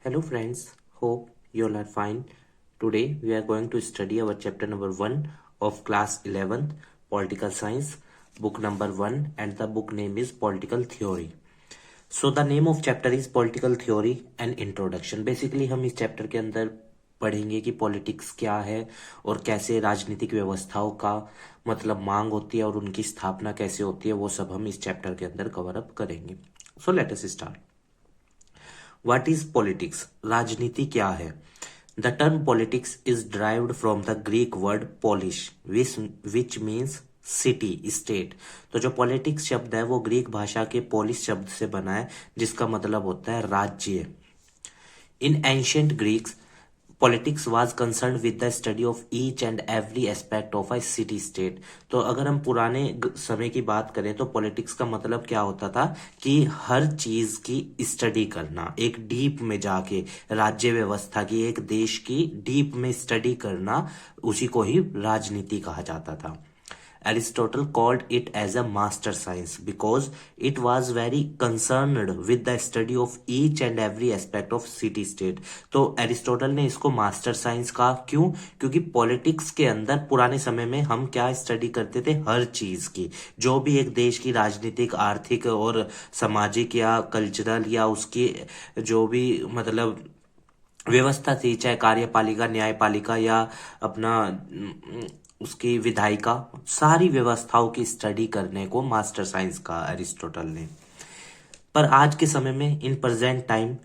Hello friends, hope you all are fine. Today we are going to study our chapter number 1 of class 11th political science, book number 1, and the book name is political theory. So the name of chapter is political theory and introduction. Basically हम इस chapter के अंदर पढ़ेंगे कि politics क्या है और कैसे राजनीतिक व्यवस्थाओं का मतलब मांग होती है और उनकी स्थापना कैसे होती है, वो सब हम इस चैप्टर के अंदर कवर अप करेंगे. सो let us start. What is politics? राजनीति क्या है? The term politics is derived from the Greek word polis, which means city, state. तो जो politics शब्द है वो ग्रीक भाषा के पोलिस शब्द से बना है, जिसका मतलब होता है राज्य. In ancient Greeks, politics was concerned with the study of each and every aspect of a city state. तो अगर हम पुराने समय की बात करें तो पॉलिटिक्स का मतलब क्या होता था कि हर चीज की स्टडी करना, एक डीप में जाके राज्य व्यवस्था की, एक देश की डीप में स्टडी करना, उसी को ही राजनीति कहा जाता था. Aristotle called it as a master science because it was very concerned with the study of each and every aspect of city state. तो एरिस्टोटल ने इसको मास्टर साइंस कहा. क्यों? क्योंकि पॉलिटिक्स के अंदर पुराने समय में हम क्या स्टडी करते थे? हर चीज की, जो भी एक देश की राजनीतिक, आर्थिक और सामाजिक या कल्चरल या उसकी जो भी मतलब व्यवस्था थी, चाहे कार्यपालिका, न्यायपालिका या अपना उसकी विधायिका, सारी व्यवस्थाओं की स्टडी करने को मास्टर साइंस कहा एरिस्टोटल ने. पर आज के समय में, in present time,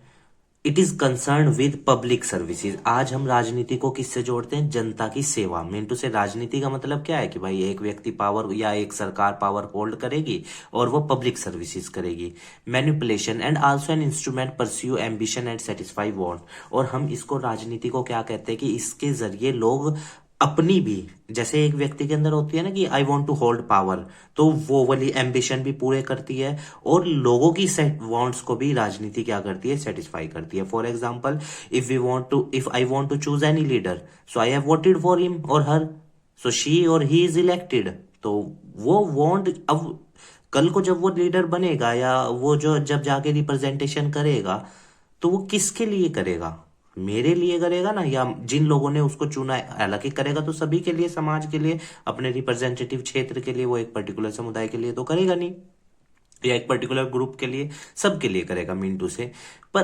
it is concern with public services. आज हम राजनीति को किससे जोड़ते हैं? जनता की सेवा. मीन टू से राजनीति का मतलब क्या है कि भाई एक व्यक्ति पावर या एक सरकार पावर होल्ड करेगी और वो पब्लिक सर्विसेज करेगी. Manipulation and also an instrument pursue ambition and satisfy want. और हम इसको राजनीति को क्या कहते हैं कि इसके जरिए लोग अपनी भी, जैसे एक व्यक्ति के अंदर होती है ना कि I want to hold power, तो वो वाली एम्बिशन भी पूरे करती है और लोगों की वांट्स को भी राजनीति क्या करती है? सेटिस्फाई करती है. For example, if I want to choose any leader, so I have voted for him और हर, सो शी और ही इज इलेक्टेड. तो वो वॉन्ट, अब कल को जब वो लीडर बनेगा या वो जो जब जाके रिप्रेजेंटेशन करेगा, तो वो किसके लिए करेगा? मेरे लिए करेगा ना, या जिन लोगों ने उसको चुना है. हालांकि करेगा तो सभी के लिए, समाज के लिए, अपने रिप्रेजेंटेटिव क्षेत्र के लिए, वो एक पर्टिकुलर समुदाय के लिए तो करेगा नहीं, या एक पर्टिकुलर ग्रुप के लिए, सबके लिए करेगा मिंटू से. पर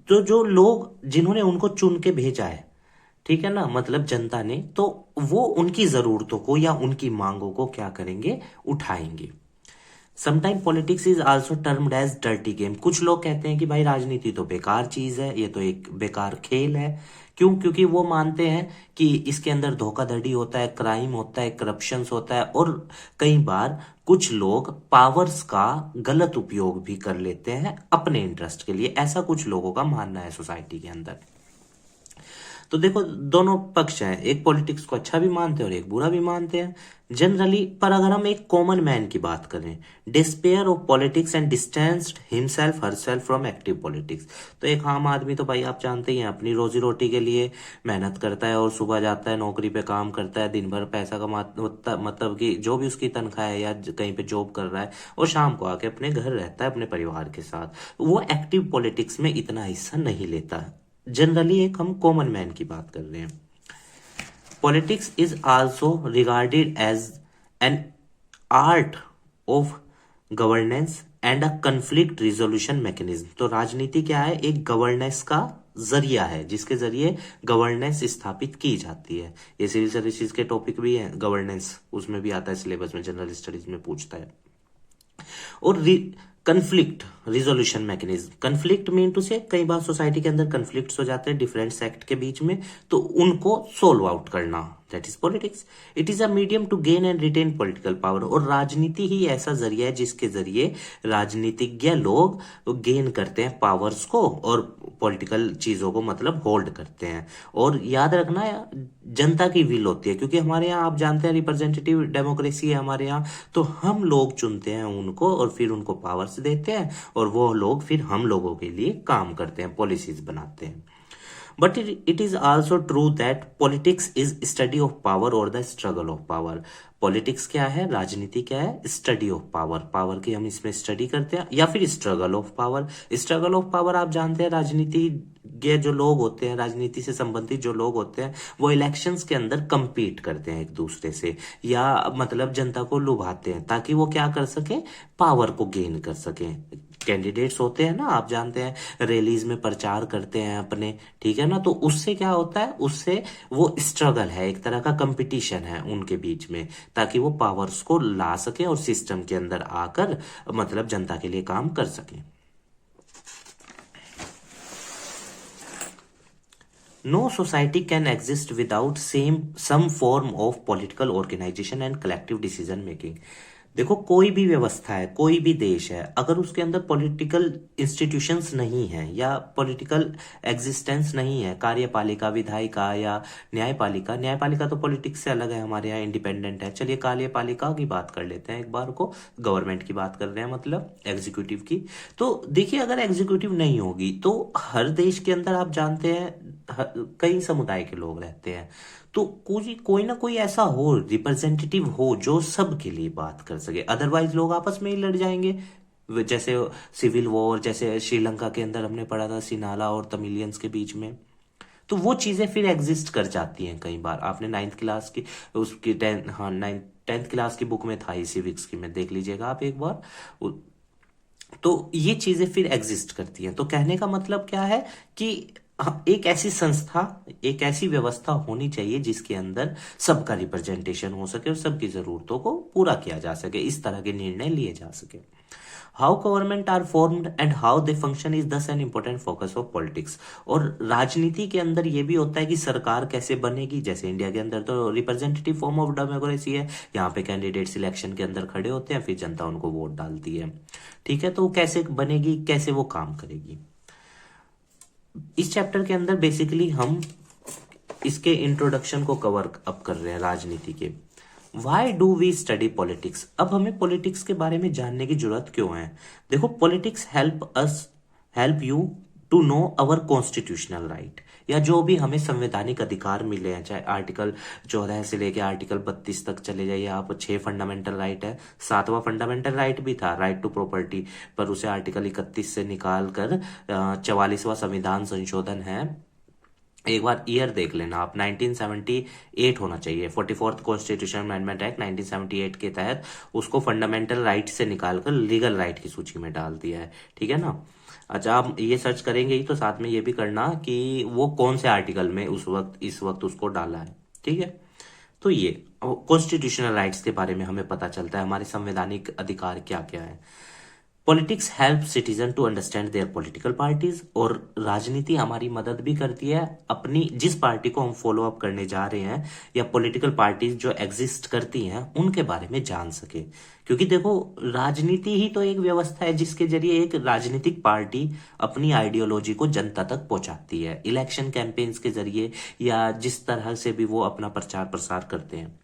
तो जो लोग जिन्होंने उनको चुन के भेजा है, ठीक है ना, मतलब जनता ने, तो वो उनकी जरूरतों को या उनकी मांगों को क्या करेंगे? उठाएंगे. Sometime politics is also termed as dirty game. कुछ लोग कहते हैं कि भाई राजनीति तो बेकार चीज है, ये तो एक बेकार खेल है. क्यों? क्योंकि वो मानते हैं कि इसके अंदर धोखाधड़ी होता है, क्राइम होता है, करप्शन होता है, और कई बार कुछ लोग पावर्स का गलत उपयोग भी कर लेते हैं अपने इंटरेस्ट के लिए. ऐसा कुछ लोगों का मानना है सोसाइटी के अंदर. तो देखो, दोनों पक्ष हैं, एक पॉलिटिक्स को अच्छा भी मानते हैं और एक बुरा भी मानते हैं जनरली. पर अगर हम एक कॉमन मैन की बात करें, despair of politics and distanced himself herself from active politics. तो एक आम आदमी तो भाई आप जानते ही हैं, अपनी रोजी रोटी के लिए मेहनत करता है और सुबह जाता है, नौकरी पे काम करता है, दिन भर पैसा कमाता, मतलब कि जो भी उसकी तनख्वाह है या कहीं पे जॉब कर रहा है, और शाम को आके अपने घर रहता है अपने परिवार के साथ. वो एक्टिव पॉलिटिक्स में इतना हिस्सा नहीं लेता है. जनरली एक हम कॉमन मैन की बात कर रहे हैं. Politics is also regarded as an art of governance and a conflict resolution mechanism. तो राजनीति क्या है? एक गवर्नेंस का जरिया है, जिसके जरिए गवर्नेंस स्थापित की जाती है. ये सिविल सर्विसेज के टॉपिक भी है, गवर्नेंस उसमें भी आता है, सिलेबस में, जनरल स्टडीज में पूछता है. और conflict resolution mechanism. Conflict mean to से कई बार सोसाइटी के अंदर कन्फ्लिक्ट्स हो जाते हैं डिफरेंट सेक्ट के बीच में, तो उनको सोल्व आउट करना, that is politics. It is a medium to gain and retain political power. और राजनीति ही ऐसा जरिया है जिसके जरिए राजनीतिज्ञ लोग गेन करते हैं पावर्स को और पॉलिटिकल चीजों को मतलब होल्ड करते हैं. और याद रखना, जनता की विल होती है, क्योंकि हमारे यहाँ आप जानते हैं रिप्रेजेंटेटिव डेमोक्रेसी है हमारे यहाँ, तो हम लोग चुनते हैं उनको और फिर उनको पावर्स देते हैं, और वो लोग फिर हम लोगों के लिए काम करते हैं, पॉलिसीज बनाते हैं. But it is also true that politics is study of power or the struggle of power. Politics क्या है, राजनीति क्या है, स्टडी ऑफ पावर, पावर की हम इसमें स्टडी करते हैं, या फिर struggle of power. Struggle of power आप जानते हैं, राजनीति के जो लोग होते हैं, राजनीति से संबंधित जो लोग होते हैं, वो इलेक्शंस के अंदर compete करते हैं एक दूसरे से, या मतलब जनता को लुभाते हैं ताकि वो क्या कर सके, पावर को गेन कर सके। कैंडिडेट्स होते हैं ना, आप जानते हैं, रैलीज में प्रचार करते हैं अपने, ठीक है ना, तो उससे क्या होता है, उससे वो स्ट्रगल है, एक तरह का कंपटीशन है उनके बीच में, ताकि वो पावर्स को ला सके और सिस्टम के अंदर आकर मतलब जनता के लिए काम कर सके। No society can exist without some form of political organization and collective decision making. देखो, कोई भी व्यवस्था है, कोई भी देश है, अगर उसके अंदर पॉलिटिकल इंस्टीट्यूशंस नहीं है या पॉलिटिकल एग्जिस्टेंस नहीं है, कार्यपालिका, विधायिका या न्यायपालिका, न्यायपालिका तो पॉलिटिक्स से अलग है, हमारे यहाँ इंडिपेंडेंट है, चलिए कार्यपालिका की बात कर लेते हैं एक बार को, गवर्नमेंट की बात कर रहे हैं, मतलब एग्जीक्यूटिव की। तो देखिए, अगर एग्जीक्यूटिव नहीं होगी तो हर देश के अंदर आप जानते हैं कई समुदाय के लोग रहते हैं, तो कोई ना कोई ऐसा हो, रिप्रेजेंटेटिव हो जो सबके लिए बात कर सके, अदरवाइज लोग आपस में ही लड़ जाएंगे। जैसे सिविल वॉर, जैसे श्रीलंका के अंदर हमने पढ़ा था, सिनाला और तमिलियंस के बीच में, तो वो चीजें फिर एग्जिस्ट कर जाती हैं कई बार। आपने 9th क्लास की उसकी 10th क्लास की बुक में था ही, सिविक्स की में देख लीजिएगा आप एक बार। तो ये चीजें फिर एग्जिस्ट करती हैं। तो कहने का मतलब क्या है कि एक ऐसी संस्था, एक ऐसी व्यवस्था होनी चाहिए जिसके अंदर सबका रिप्रेजेंटेशन हो सके और सबकी जरूरतों को पूरा किया जा सके, इस तरह के निर्णय लिए जा सके। How government are formed and how they function is this an important focus of politics. और राजनीति के अंदर यह भी होता है कि सरकार कैसे बनेगी। जैसे इंडिया के अंदर तो रिप्रेजेंटेटिव फॉर्म ऑफ डेमोक्रेसी है, यहाँ पे कैंडिडेट्स इलेक्शन के अंदर खड़े होते हैं, फिर जनता उनको वोट डालती है, ठीक है। तो कैसे बनेगी, कैसे वो काम करेगी, इस चैप्टर के अंदर बेसिकली हम इसके इंट्रोडक्शन को कवर अप कर रहे हैं, राजनीति के। Why do we study politics. अब हमें पॉलिटिक्स के बारे में जानने की जरूरत क्यों है। देखो, politics help you to know our constitutional right, या जो भी हमें संवैधानिक अधिकार मिले हैं, चाहे आर्टिकल 14 से लेके आर्टिकल 32 तक चले जाइए आप, 6 फंडामेंटल राइट है, 7वां फंडामेंटल राइट भी था, राइट टू प्रॉपर्टी, पर उसे आर्टिकल 31 से निकाल कर 44वां संविधान संशोधन है। एक बार ईयर देख लेना आप, 1978 होना चाहिए, 44th कॉन्स्टिट्यूशन अमेंडमेंट एक्ट 1978 के तहत उसको फंडामेंटल राइट से निकालकर लीगल राइट की सूची में डाल दिया है, ठीक है ना। अच्छा, आप ये सर्च करेंगे ही तो साथ में ये भी करना कि वो कौन से आर्टिकल में इस वक्त उसको डाला है, ठीक है। तो ये कॉन्स्टिट्यूशनल राइट्स के बारे में हमें पता चलता है, हमारे संवैधानिक अधिकार क्या क्या है। Politics help citizen to understand their political parties, और राजनीति हमारी मदद भी करती है अपनी जिस पार्टी को हम फॉलो अप करने जा रहे हैं, या पॉलिटिकल पार्टीज जो एग्जिस्ट करती हैं उनके बारे में जान सके। क्योंकि देखो, राजनीति ही तो एक व्यवस्था है जिसके जरिए एक राजनीतिक पार्टी अपनी आइडियोलॉजी को जनता तक पहुंचाती है, इलेक्शन कैंपेन्स के जरिए, या जिस तरह से भी वो अपना प्रचार प्रसार करते हैं।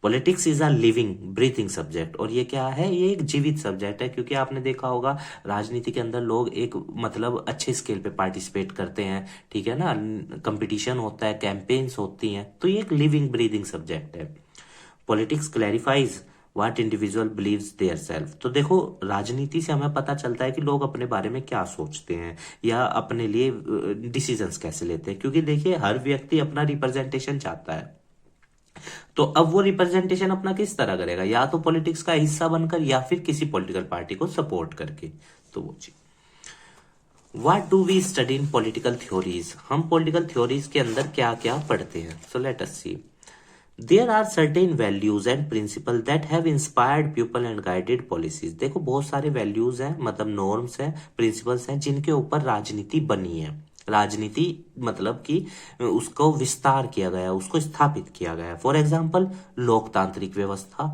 Politics is a living breathing subject, और ये क्या है, ये एक जीवित सब्जेक्ट है। क्योंकि आपने देखा होगा, राजनीति के अंदर लोग एक मतलब अच्छे स्केल पे पार्टिसिपेट करते हैं, ठीक है ना, कंपटीशन होता है, कैंपेन्स होती हैं, तो ये एक लिविंग ब्रीथिंग सब्जेक्ट है। Politics clarifies what individual believes their self. तो देखो, राजनीति से हमें पता चलता है कि लोग अपने बारे में क्या सोचते हैं, या अपने लिए डिसीजंस कैसे लेते हैं। क्योंकि देखिए, हर व्यक्ति अपना रिप्रेजेंटेशन चाहता है, तो अब वो रिप्रेजेंटेशन अपना किस तरह करेगा, या तो पॉलिटिक्स का हिस्सा बनकर, या फिर किसी पॉलिटिकल पार्टी को सपोर्ट करके। तो वो चीज, what do we study in political theories. हम पॉलिटिकल थ्योरीज के अंदर क्या क्या पढ़ते हैं। So let us see, there are certain values and principle that have inspired people and guided policies. देखो, बहुत सारे वैल्यूज हैं, मतलब नॉर्म्स हैं, प्रिंसिपल्स हैं, जिनके ऊपर राजनीति बनी है। राजनीति मतलब कि उसको विस्तार किया गया, उसको स्थापित किया गया। फॉर एग्जाम्पल, लोकतांत्रिक व्यवस्था,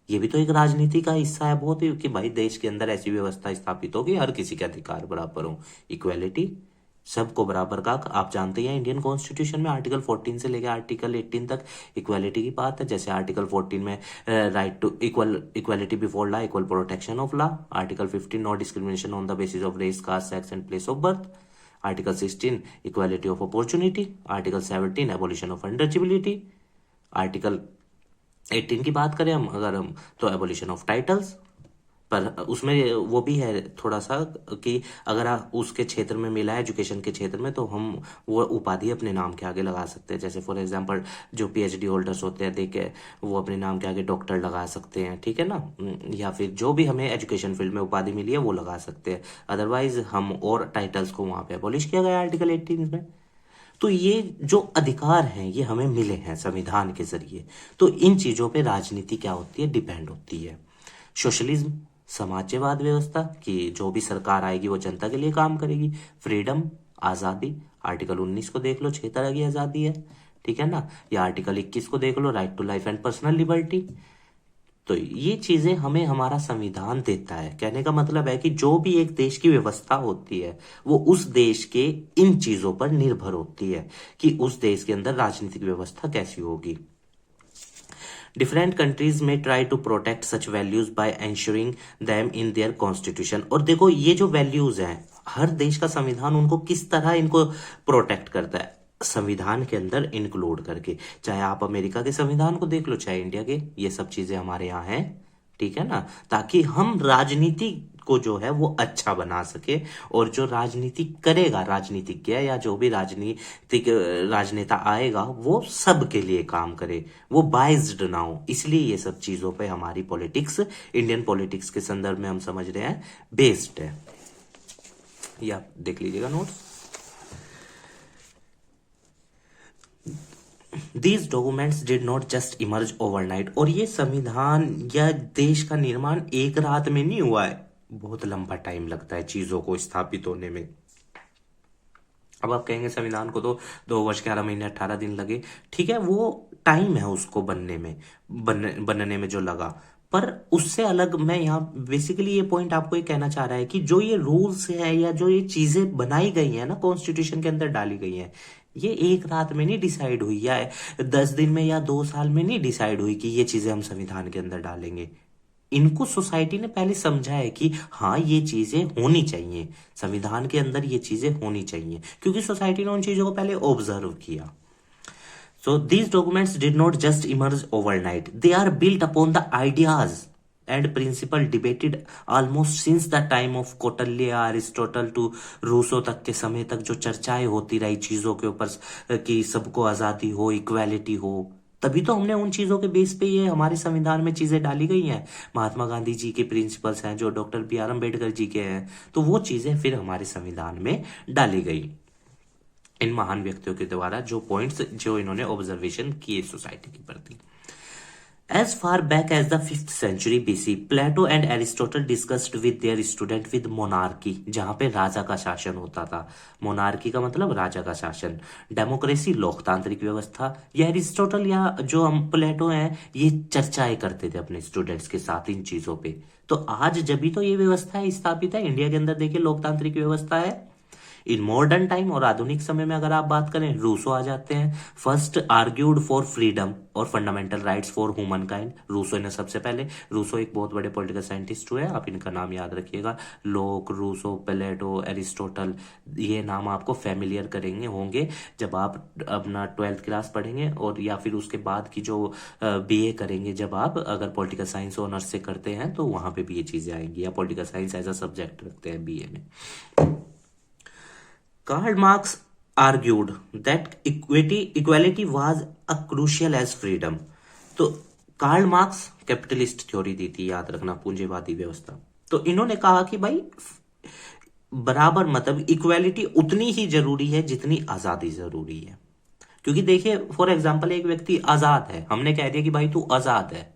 ये भी तो एक राजनीति का हिस्सा है बहुत ही, कि भाई देश के अंदर ऐसी व्यवस्था स्थापित हो कि हर किसी के अधिकार बराबर हो, इक्वेलिटी, सबको बराबर का। आप जानते हैं, इंडियन कॉन्स्टिट्यूशन में आर्टिकल 14 से लेकर आर्टिकल 18 तक इक्वालिटी की बात है। जैसे आर्टिकल 14 में right to equality before law, equal protection of law. Article 15, no discrimination on the basis of race, caste, sex and place of birth. Article 16 equality of opportunity, article 17 abolition of untouchability, article 18 की बात करें हम अगर हम तो abolition of titles. पर उसमें वो भी है थोड़ा सा कि अगर आप उसके क्षेत्र में मिला है एजुकेशन के क्षेत्र में तो हम वो उपाधि अपने नाम के आगे लगा सकते हैं। जैसे फॉर एग्जांपल जो पीएचडी होल्डर्स होते हैं देखे वो अपने नाम के आगे डॉक्टर लगा सकते हैं, ठीक है ना, या फिर जो भी हमें एजुकेशन फील्ड में उपाधि मिली है वो लगा सकते हैं। अदरवाइज हम और टाइटल्स को वहां पे एबॉलिश किया गया आर्टिकल 18 में। तो ये जो अधिकार हैं ये हमें मिले हैं संविधान के जरिए। तो इन चीजों पे राजनीति क्या होती है, डिपेंड होती है। सोशलिज्म समाजवाद व्यवस्था कि जो भी सरकार आएगी वो जनता के लिए काम करेगी। फ्रीडम आजादी, आर्टिकल 19 को देख लो 6 तरह की आजादी है, ठीक है ना, या आर्टिकल 21 को देख लो right to life and personal liberty. तो ये चीजें हमें हमारा संविधान देता है। कहने का मतलब है कि जो भी एक देश की व्यवस्था होती है वो उस देश के इन चीजों पर निर्भर होती है कि उस देश के अंदर राजनीतिक व्यवस्था कैसी होगी। डिफरेंट कंट्रीज में try to protect such values by ensuring them in their constitution. और देखो ये जो वैल्यूज हैं हर देश का संविधान उनको किस तरह इनको प्रोटेक्ट करता है, संविधान के अंदर इंक्लूड करके। चाहे आप अमेरिका के संविधान को देख लो चाहे इंडिया के, ये सब चीजें हमारे यहाँ हैं, ठीक है ना, ताकि हम राजनीति को जो है वो अच्छा बना सके और जो राजनीति करेगा राजनीतिज्ञ या जो भी राजनीतिक राजनेता आएगा वो सबके लिए काम करे, वो बाइज्ड ना हो। इसलिए ये सब चीजों पे हमारी पॉलिटिक्स, इंडियन पॉलिटिक्स के संदर्भ में हम समझ रहे हैं बेस्ड है। या देख लीजिएगा notes. These documents did not just emerge overnight। और ये संविधान या देश का निर्माण एक रात में नहीं हुआ है, बहुत लंबा टाइम लगता है चीजों को स्थापित होने में। अब आप कहेंगे संविधान को तो 2 वर्ष 11 महीने 18 दिन लगे, ठीक है, वो टाइम है उसको बनने में, बनने में जो लगा। पर उससे अलग मैं यहाँ बेसिकली ये पॉइंट आपको ये कहना चाह रहा है कि जो ये रूल्स है या जो ये चीजें बनाई गई है ना कॉन्स्टिट्यूशन के अंदर डाली गई है, ये एक रात में नहीं डिसाइड हुई या 10 दिन में या 2 साल में नहीं डिसाइड हुई कि ये चीजें हम संविधान के अंदर डालेंगे। इनको सोसाइटी ने पहले समझा है कि हाँ ये चीजें होनी चाहिए, संविधान के अंदर ये चीजें होनी चाहिए, क्योंकि सोसाइटी ने उन चीजों को पहले ऑब्जर्व किया। So these documents did not just emerge overnight. They are built upon the ideas and principle debated almost since the time of Kautilya, Aristotle to Rousseau तक के समय तक जो चर्चाएं होती रही चीजों के ऊपर कि सबको आजादी हो, इक्वालिटी हो, तभी तो हमने उन चीजों के बेस पे ये हमारे संविधान में चीजें डाली गई हैं। महात्मा गांधी जी के प्रिंसिपल्स हैं जो डॉक्टर बी.आर. अम्बेडकर जी के हैं, तो वो चीजें फिर हमारे संविधान में डाली गई इन महान व्यक्तियों के द्वारा, जो पॉइंट्स जो इन्होंने ऑब्जर्वेशन किए सोसाइटी के प्रति। As far back as the 5th century BC, Plato and Aristotle discussed with their student with monarchy, जहां पे राजा का शासन होता था। मोनार्की का मतलब राजा का शासन। डेमोक्रेसी लोकतांत्रिक व्यवस्था। ये एरिस्टोटल या जो हम प्लेटो हैं ये चर्चाएं करते थे अपने स्टूडेंट्स के साथ इन चीजों पे। तो आज जब भी तो ये व्यवस्था स्थापित है इंडिया के अंदर, देखिए लोकतांत्रिक व्यवस्था है। इन मॉडर्न टाइम और आधुनिक समय में अगर आप बात करें रूसो आ जाते हैं। फर्स्ट आर्ग्यूड फॉर फ्रीडम और fundamental rights for humankind, Rousseau ने सबसे पहले। रूसो एक बहुत बड़े पॉलिटिकल साइंटिस्ट हुए, आप इनका नाम याद रखिएगा। लोक, रूसो, प्लेटो, एरिस्टोटल, ये नाम आपको फैमिलियर करेंगे होंगे जब आप अपना 12th क्लास पढ़ेंगे और या फिर उसके बाद की जो बीए करेंगे, जब आप अगर पॉलिटिकल साइंस ऑनर्स से करते हैं तो वहां पे भी ये चीजें आएंगी, या political science as a subject रखते हैं बीए में। Karl Marx argued that equality was a crucial as freedom। तो कार्ल मार्क्स कैपिटलिस्ट थ्योरी दी थी, याद रखना, पूंजीवादी व्यवस्था। तो इन्होंने कहा कि भाई बराबर मतलब इक्वालिटी उतनी ही जरूरी है जितनी आजादी जरूरी है। क्योंकि देखिए फॉर एग्जांपल एक व्यक्ति आजाद है, हमने कह दिया कि भाई तू आजाद है,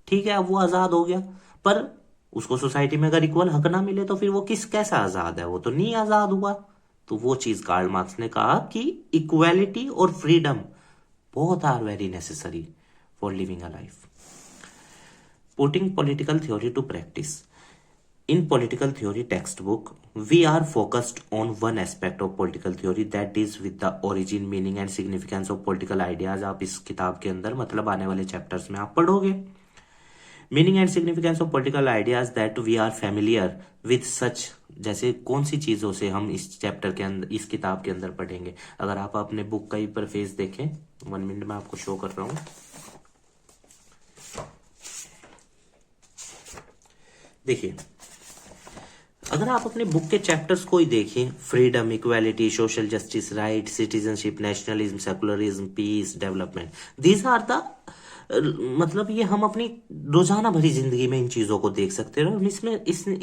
ठीक है, अब वो आजाद हो गया, पर उसको सोसाइटी में अगर इक्वल हक ना मिले तो फिर वो कैसा आजाद है, वो तो नहीं आजाद हुआ। तो वो चीज कार्ल मार्क्स ने कहा कि इक्वालिटी और freedom both are very necessary for living a life. Putting political theory to practice. In political theory textbook we are focused on one aspect of political theory that is with the origin, meaning and significance of political ideas. आप इस किताब के अंदर मतलब आने वाले chapters में आप पढ़ोगे। Meaning and significance of political ideas that we are familiar with such जैसे कौन सी चीजों से हम इस चैप्टर के अंदर, इस किताब के अंदर पढ़ेंगे। अगर आप अपने बुक का ही परफेस देखें, 1 मिनट में आपको शो कर रहा हूं। देखिए, अगर आप अपने बुक के चैप्टर्स को ही देखें, freedom, equality, social justice, right, citizenship, nationalism, secularism, peace, development, these are the, मतलब ये हम अपनी रोजाना भरी जिंदगी में इन चीजों को देख सकते हैं और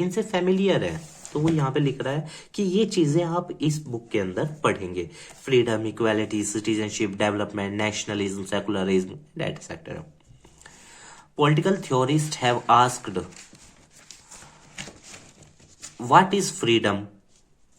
इनसे फेमिलियर है। तो वो यहाँ पे लिख रहा है कि ये चीजें आप इस बुक के अंदर पढ़ेंगे। Freedom, equality, citizenship, development, nationalism, secularism, etcetera. Political theorists have asked what is freedom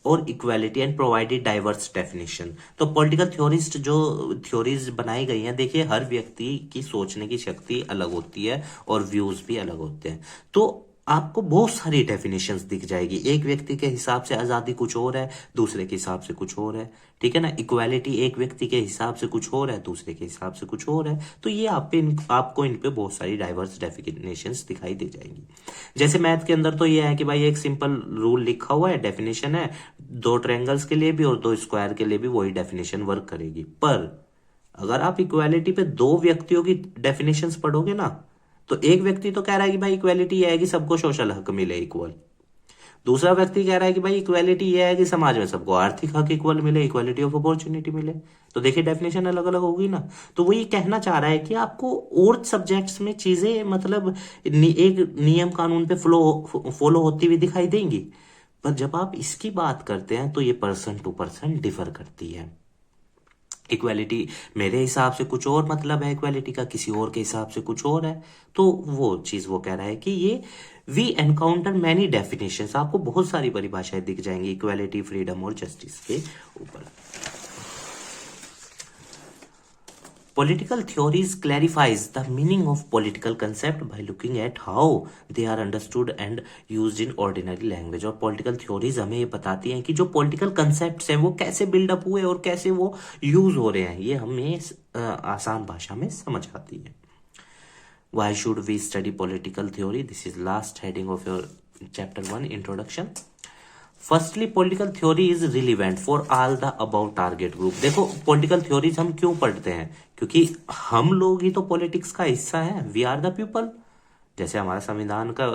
और equality and provided diverse definition. तो पॉलिटिकल थ्योरिस्ट जो थ्योरीज बनाई गई हैं, देखिए हर व्यक्ति की सोचने की शक्ति अलग होती है और व्यूज भी अलग होते हैं। तो आपको बहुत सारी डेफिनेशंस दिख जाएगी। एक व्यक्ति के हिसाब से आजादी कुछ और है, दूसरे के हिसाब से कुछ और है, ठीक है ना। इक्वालिटी एक व्यक्ति के हिसाब से कुछ और है, दूसरे के हिसाब से कुछ और है। तो ये आपको इन पे बहुत सारी डाइवर्स डेफिनेशंस दिखाई दे जाएंगी। जैसे मैथ के अंदर तो ये है कि भाई एक सिंपल रूल लिखा हुआ है, डेफिनेशन है, 2 ट्रायंगल्स के लिए भी और 2 स्क्वायर के लिए भी वही डेफिनेशन वर्क करेगी। पर अगर आप इक्वालिटी पे 2 व्यक्तियों की डेफिनेशंस पढ़ोगे ना, तो एक व्यक्ति तो कह रहा है कि भाई इक्वालिटी ये है कि सबको सोशल हक मिले इक्वल, दूसरा व्यक्ति कह रहा है कि भाई इक्वालिटी ये है कि समाज में सबको आर्थिक हक इक्वल मिले, इक्वालिटी ऑफ अपॉर्चुनिटी मिले। तो देखिए डेफिनेशन अलग अलग होगी ना। तो वो ये कहना चाह रहा है कि आपको और सब्जेक्ट्स में चीजें मतलब एक नियम कानून पे फॉलो होती हुई दिखाई देंगी, पर जब आप इसकी बात करते हैं तो ये पर्सन टू पर्सन डिफर करती है। इक्वालिटी मेरे हिसाब से कुछ और मतलब है, इक्वालिटी का किसी और के हिसाब से कुछ और है। तो वो चीज वो कह रहा है कि ये वी एनकाउंटर मैनी डेफिनेशंस, आपको बहुत सारी परिभाषाएं दिख जाएंगी इक्वालिटी, फ्रीडम और जस्टिस के ऊपर। Political theories clarifies the meaning of political concept by looking at how they are understood and used in ordinary language। और political theories हमें ये बताती हैं कि जो political concepts हैं वो कैसे build up हुए और कैसे वो use हो रहे हैं, ये हमें आसान भाषा में समझ आती है। Why should we study political theory? This is last heading of your chapter 1 introduction। Firstly political theory is relevant for all the about target group. देखो पॉलिटिकल थ्योरीज हम क्यों पढ़ते हैं, क्योंकि हम लोग ही तो पॉलिटिक्स का हिस्सा है, वी आर द पीपल। जैसे हमारा संविधान का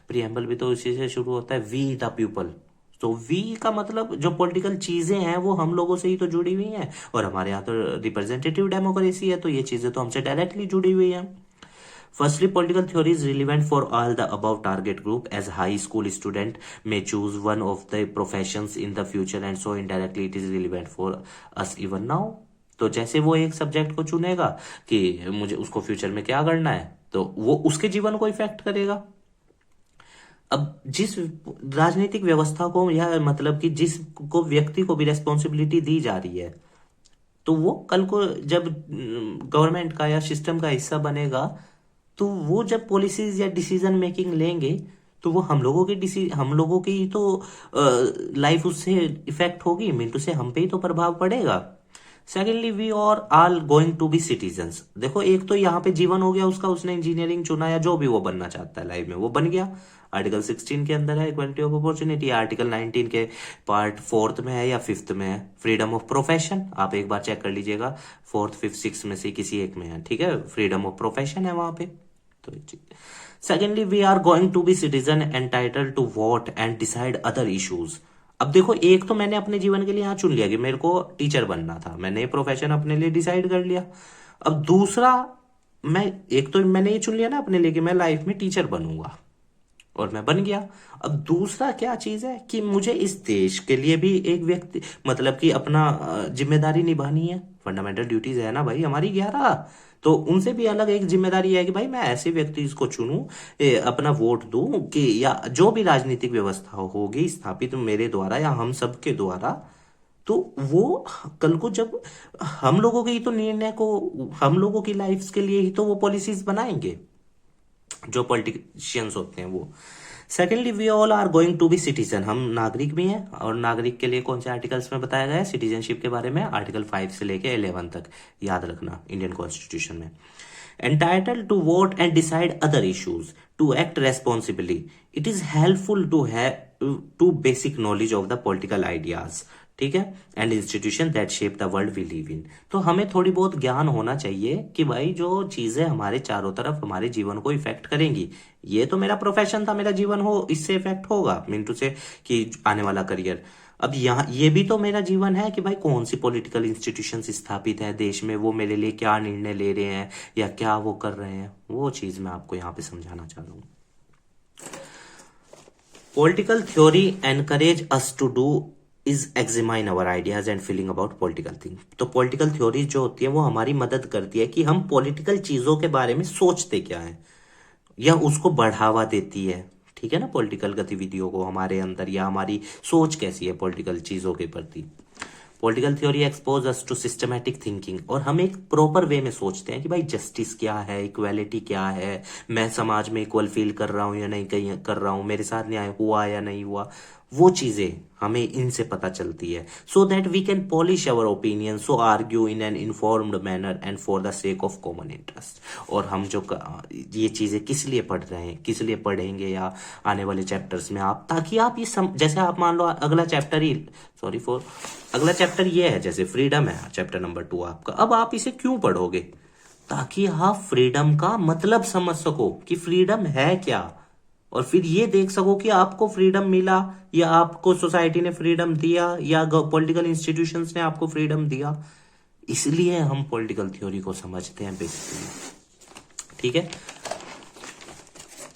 प्रीएम्बल भी तो इसी से शुरू होता है, वी द पीपल। तो वी का मतलब जो पॉलिटिकल चीजें हैं वो हम लोगों से ही तो जुड़ी हुई हैं, और हमारे यहाँ तो रिप्रेजेंटेटिव डेमोक्रेसी है, तो ये चीजें तो हमसे डायरेक्टली जुड़ी हुई हैं। Firstly, political theory is relevant for all the above target group, as high school student may choose one of the professions in the future and so indirectly it is relevant for us even now। तो जैसे वो एक subject को चुनेगा कि मुझे उसको future में क्या करना है, तो वो उसके जीवन को इफेक्ट करेगा। अब जिस राजनीतिक व्यवस्था को या मतलब कि जिसको व्यक्ति को भी रेस्पॉन्सिबिलिटी दी जा रही है, तो वो कल को जब गवर्नमेंट का या सिस्टम का हिस्सा बनेगा, तो वो जब पॉलिसीज या डिसीजन मेकिंग लेंगे तो वो हम लोगों की तो लाइफ उससे इफेक्ट होगी, मीन से हम पे ही तो प्रभाव पड़ेगा। Secondly, we are all going to be citizens. देखो एक तो यहाँ पे जीवन हो गया उसका, उसने इंजीनियरिंग चुना या जो भी वो बनना चाहता है लाइफ में वो बन गया। आर्टिकल 16 के अंदर है इक्वालिटी ऑफ अपॉर्चुनिटी, आर्टिकल 19 के पार्ट 4 में है या 5th में है फ्रीडम ऑफ प्रोफेशन। आप एक बार चेक कर लीजिएगा, 4th, 5th, 6th में से किसी एक में है, ठीक है, फ्रीडम ऑफ प्रोफेशन है वहां पे। तो secondly, we are going to be citizen entitled to vote and decide other issues. अब देखो एक तो मैंने अपने जीवन के लिए यहाँ चुन लिया कि मेरे को टीचर बनना था, मैंने ये प्रोफेशन अपने लिए डिसाइड कर लिया। अब दूसरा, एक तो मैंने ये चुन लिया ना अपने लिए कि मैं लाइफ में टीचर बनूंगा, और मैं बन गया। अब दूसरा क्या चीज है कि मुझे इस देश के लिए भी एक व्यक्ति मतलब कि अपना जिम्मेदारी निभानी है, फंडामेंटल ड्यूटीज है ना भाई हमारी 11, तो उनसे भी अलग एक जिम्मेदारी है कि भाई मैं ऐसे व्यक्ति इसको चुनूं, अपना वोट दूं कि या जो भी राजनीतिक व्यवस्था होगी स्थापित मेरे द्वारा या हम सब के द्वारा, तो वो कल को जब हम लोगों के ही तो निर्णय को, हम लोगों की लाइफ के लिए ही तो वो पॉलिसीज बनाएंगे जो पॉलिटिशियंस होते हैं वो। Secondly, we all are going to be citizen, हम नागरिक भी हैं, और नागरिक के लिए कौन से आर्टिकल्स में बताया गया है सिटीजनशिप के बारे में, आर्टिकल 5 से लेके 11 तक, याद रखना इंडियन कॉन्स्टिट्यूशन में। entitled to vote and decide other issues, to act responsibly. It is helpful to have to basic knowledge of the political ideas, ठीक है, and institution that shape the world we live in. तो हमें थोड़ी बहुत ज्ञान होना चाहिए कि भाई जो चीजें हमारे चारों तरफ हमारे जीवन को इफेक्ट करेंगी, ये तो मेरा प्रोफेशन था, मेरा जीवन हो इससे इफेक्ट होगा, मिंटू से कि आने वाला करियर। अब यहाँ ये भी तो मेरा जीवन है कि भाई कौन सी पॉलिटिकल इंस्टीट्यूशन स्थापित है देश में, वो मेरे लिए क्या निर्णय ले रहे हैं या क्या वो कर रहे हैं, वो चीज मैं आपको यहाँ पे समझाना चाह रहा हूँ। Political theory encourage us to do is examine our ideas and feeling about political thing. तो पॉलिटिकल थ्योरी जो होती है वो हमारी मदद करती है कि हम पॉलिटिकल चीजों के बारे में सोचते क्या है, या उसको बढ़ावा देती है, ठीक है ना, पॉलिटिकल गतिविधियों को हमारे अंदर, या हमारी सोच कैसी है पॉलिटिकल चीजों के प्रति। Political theory expose us to systematic thinking, और हम एक प्रॉपर वे में सोचते हैं कि भाई जस्टिस क्या है, इक्वालिटी क्या है, मैं समाज में इक्वल फील कर रहा हूं या नहीं कहीं कर रहा हूं, मेरे साथ न्याय हुआ या नहीं हुआ, वो चीजें हमें इनसे पता चलती है। So that we can polish our opinion, so argue in an informed manner and for the sake of common interest. और हम जो ये चीजें किस लिए पढ़ रहे हैं, किस लिए पढ़ेंगे या आने वाले चैप्टर्स में आप, ताकि आप ये जैसे आप मान लो अगला चैप्टर ही अगला चैप्टर ये है, जैसे फ्रीडम है चैप्टर नंबर 2 आपका, अब आप इसे क्यों पढ़ोगे, ताकि आप फ्रीडम का मतलब समझ सको कि फ्रीडम है क्या, और फिर ये देख सको कि आपको फ्रीडम मिला या आपको सोसाइटी ने फ्रीडम दिया या पॉलिटिकल इंस्टीट्यूशंस ने आपको फ्रीडम दिया। इसलिए हम पॉलिटिकल थ्योरी को समझते हैं बेसिकली, ठीक है।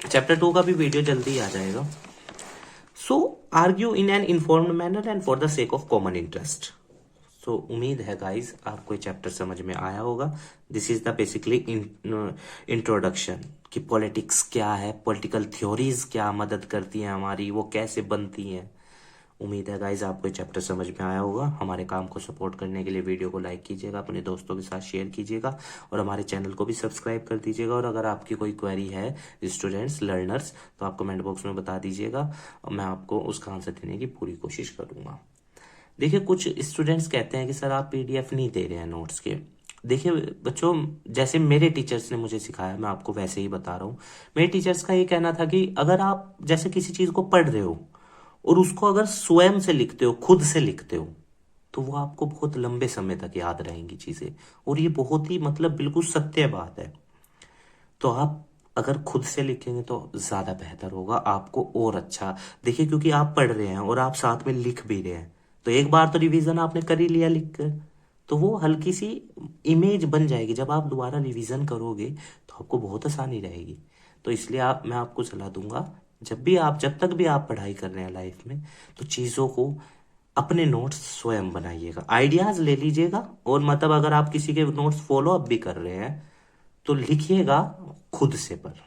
चैप्टर 2 का भी वीडियो जल्दी आ जाएगा। So argue in an informed manner and for the sake of common interest. So उम्मीद है गाइस आपको ये चैप्टर समझ में आया होगा। This is the basically introduction कि पॉलिटिक्स क्या है, पॉलिटिकल थ्योरीज क्या मदद करती हैं हमारी, वो कैसे बनती हैं। उम्मीद है गाइस आपको ये चैप्टर समझ में आया होगा। हमारे काम को सपोर्ट करने के लिए वीडियो को लाइक कीजिएगा, अपने दोस्तों के साथ शेयर कीजिएगा और हमारे चैनल को भी सब्सक्राइब कर दीजिएगा। और अगर आपकी कोई क्वेरी है स्टूडेंट्स लर्नर्स, तो आप कमेंट बॉक्स में बता दीजिएगा और मैं आपको उसका आंसर देने की पूरी कोशिश करूंगा। देखिए कुछ स्टूडेंट्स कहते हैं कि सर आप पीडीएफ नहीं दे रहे हैं नोट्स के। देखिए बच्चों, जैसे मेरे टीचर्स ने मुझे सिखाया मैं आपको वैसे ही बता रहा हूँ। मेरे टीचर्स का ये कहना था कि अगर आप जैसे किसी चीज को पढ़ रहे हो और उसको अगर स्वयं से लिखते हो, खुद से लिखते हो, तो वो आपको बहुत लंबे समय तक याद रहेंगी चीजें। और ये बहुत ही मतलब बिल्कुल सत्य बात है। तो आप अगर खुद से लिखेंगे तो ज्यादा बेहतर होगा आपको और अच्छा। देखिए क्योंकि आप पढ़ रहे हैं और आप साथ में लिख भी रहे हैं, तो एक बार तो रिवीजन आपने कर ही लिया लिख कर, तो वो हल्की सी इमेज बन जाएगी। जब आप दोबारा रिवीजन करोगे तो आपको बहुत आसानी रहेगी। तो इसलिए मैं आपको सलाह दूंगा, जब तक भी आप पढ़ाई कर रहे हैं लाइफ में, तो चीजों को अपने नोट्स स्वयं बनाइएगा, आइडियाज ले लीजिएगा। और मतलब अगर आप किसी के नोट्स फॉलो अप भी कर रहे हैं तो लिखिएगा खुद से पर।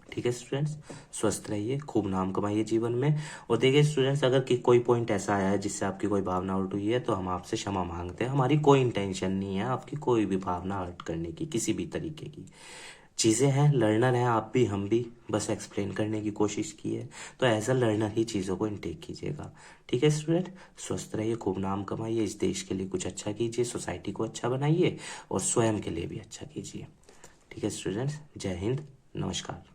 ठीक है स्टूडेंट्स, स्वस्थ रहिए, खूब नाम कमाइए जीवन में। और देखिए स्टूडेंट्स, अगर कोई पॉइंट ऐसा आया है जिससे आपकी कोई भावना हर्ट हुई है तो हम आपसे क्षमा मांगते हैं। हमारी कोई इंटेंशन नहीं है आपकी कोई भी भावना हर्ट करने की, किसी भी तरीके की। चीजें हैं, लर्नर हैं आप भी हम भी, बस एक्सप्लेन करने की कोशिश की है। तो एज अ लर्नर ही चीजों को इनटेक कीजिएगा। ठीक है स्टूडेंट, स्वस्थ रहिए, खूब नाम कमाइए, इस देश के लिए कुछ अच्छा कीजिए, सोसाइटी को अच्छा बनाइए और स्वयं के लिए भी अच्छा कीजिए। ठीक है स्टूडेंट्स, जय हिंद, नमस्कार।